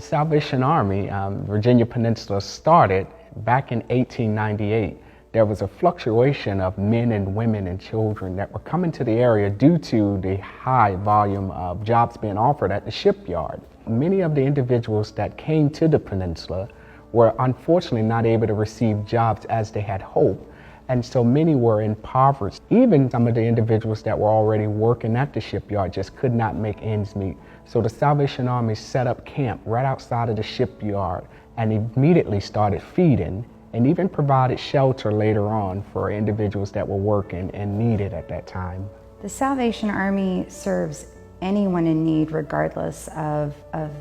The Salvation Army, Virginia Peninsula, started back in 1898. There was a fluctuation of men and women and children that were coming to the area due to the high volume of jobs being offered at the shipyard. Many of the individuals that came to the peninsula were unfortunately not able to receive jobs as they had hoped, and so many were impoverished. Even some of the individuals that were already working at the shipyard just could not make ends meet. So the Salvation Army set up camp right outside of the shipyard and immediately started feeding and even provided shelter later on for individuals that were working and needed at that time. The Salvation Army serves anyone in need regardless of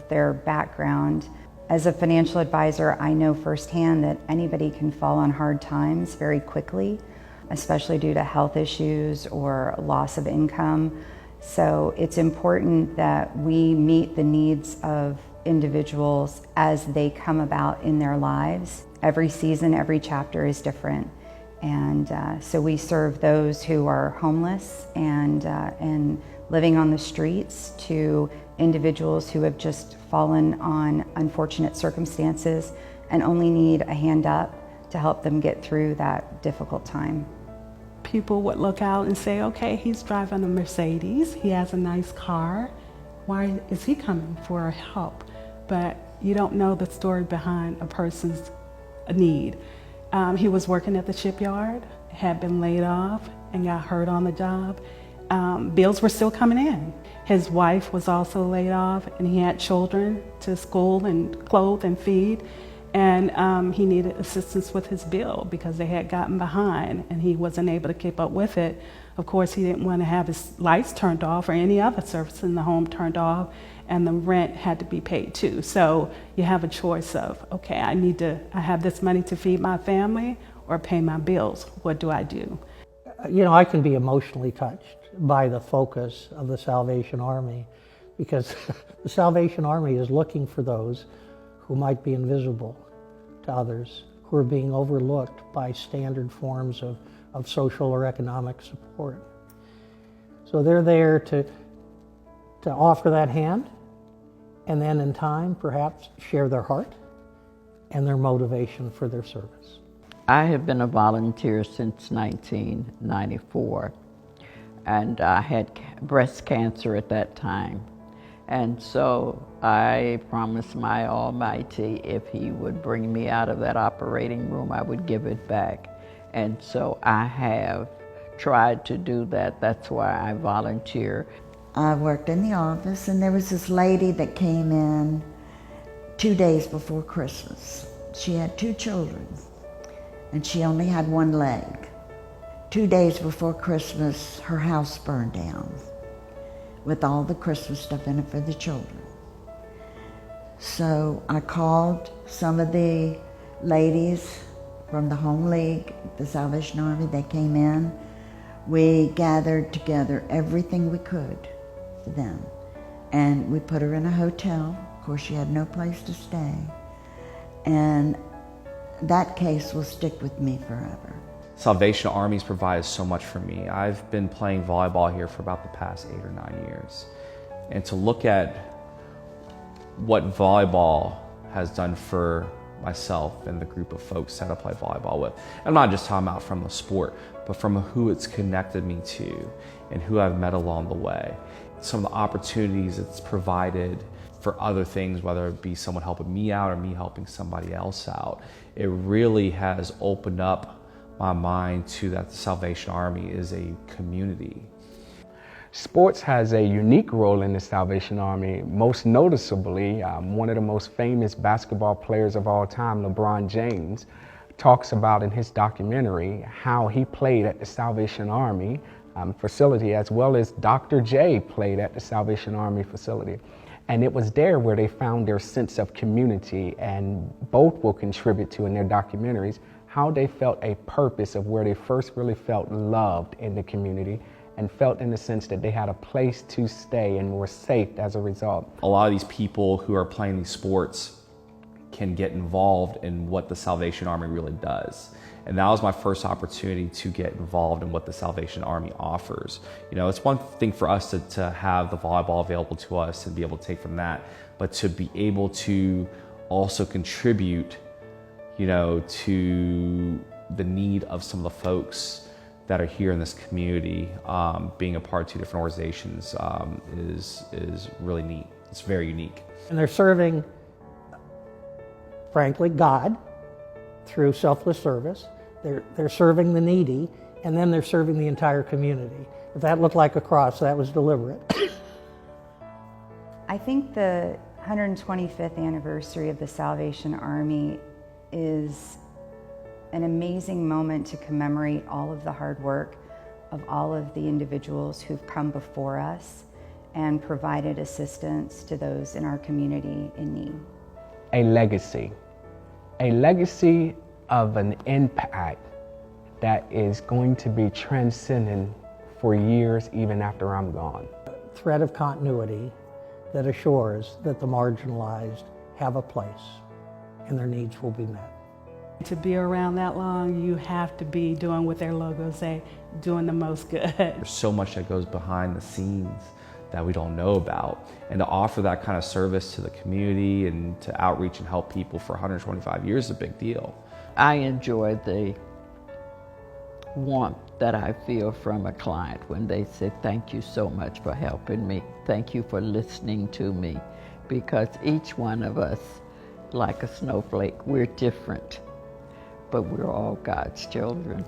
their background. As a financial advisor, I know firsthand that anybody can fall on hard times very quickly, especially due to health issues or loss of income. So it's important that we meet the needs of individuals as they come about in their lives. Every season, every chapter is different. And so we serve those who are homeless and living on the streets, to individuals who have just fallen on unfortunate circumstances and only need a hand up to help them get through that difficult time. People would look out and say, okay, he's driving a Mercedes, he has a nice car, why is he coming for help? But you don't know the story behind a person's need. He was working at the shipyard, had been laid off and got hurt on the job. Bills were still coming in. His wife was also laid off and he had children to school and clothe and feed. And he needed assistance with his bill because they had gotten behind and he wasn't able to keep up with it. Of course, he didn't want to have his lights turned off or any other service in the home turned off, and the rent had to be paid too. So you have a choice of, okay, I have this money to feed my family or pay my bills. What do I do? You know, I can be emotionally touched by the focus of the Salvation Army, because the Salvation Army is looking for those who might be invisible to others, who are being overlooked by standard forms of social or economic support. So they're there to offer that hand, and then in time perhaps share their heart and their motivation for their service. I have been a volunteer since 1994, and I had breast cancer at that time. And so I promised my Almighty if He would bring me out of that operating room, I would give it back. And so I have tried to do that. That's why I volunteer. I worked in the office, and there was this lady that came in 2 days before Christmas. She had 2 children, and she only had 1 leg. 2 days before Christmas, her house burned down with all the Christmas stuff in it for the children. So I called some of the ladies from the Home League, the Salvation Army. They came in. We gathered together everything we could for them, and we put her in a hotel. Of course, she had no place to stay, and that case will stick with me forever. Salvation Army's provided so much for me. I've been playing volleyball here for about the past 8 or 9 years. And to look at what volleyball has done for myself and the group of folks that I play volleyball with, I'm not just talking about from the sport, but from who it's connected me to and who I've met along the way. Some of the opportunities it's provided for other things, whether it be someone helping me out or me helping somebody else out, it really has opened up my mind to that the Salvation Army is a community. Sports has a unique role in the Salvation Army. Most noticeably, one of the most famous basketball players of all time, LeBron James, talks about in his documentary how he played at the Salvation Army facility, as well as Dr. J played at the Salvation Army facility. And it was there where they found their sense of community, and both will contribute to in their documentaries how they felt a purpose of where they first really felt loved in the community and felt in the sense that they had a place to stay and were safe as a result. A lot of these people who are playing these sports can get involved in what the Salvation Army really does. And that was my first opportunity to get involved in what the Salvation Army offers. You know, it's one thing for us to have the volleyball available to us and be able to take from that, but to be able to also contribute, you know, to the need of some of the folks that are here in this community, being a part of 2 different organizations is really neat. It's very unique. And they're serving, frankly, God through selfless service. They're serving the needy, and then they're serving the entire community. If that looked like a cross, that was deliberate. I think the 125th anniversary of the Salvation Army is an amazing moment to commemorate all of the hard work of all of the individuals who've come before us and provided assistance to those in our community in need. A legacy of an impact that is going to be transcendent for years even after I'm gone. Thread of continuity that assures that the marginalized have a place and their needs will be met. To be around that long, you have to be doing what their logos say, doing the most good. There's so much that goes behind the scenes that we don't know about. And to offer that kind of service to the community and to outreach and help people for 125 years is a big deal. I enjoy the warmth that I feel from a client when they say, thank you so much for helping me. Thank you for listening to me. Because each one of us, like a snowflake, we're different, but we're all God's children.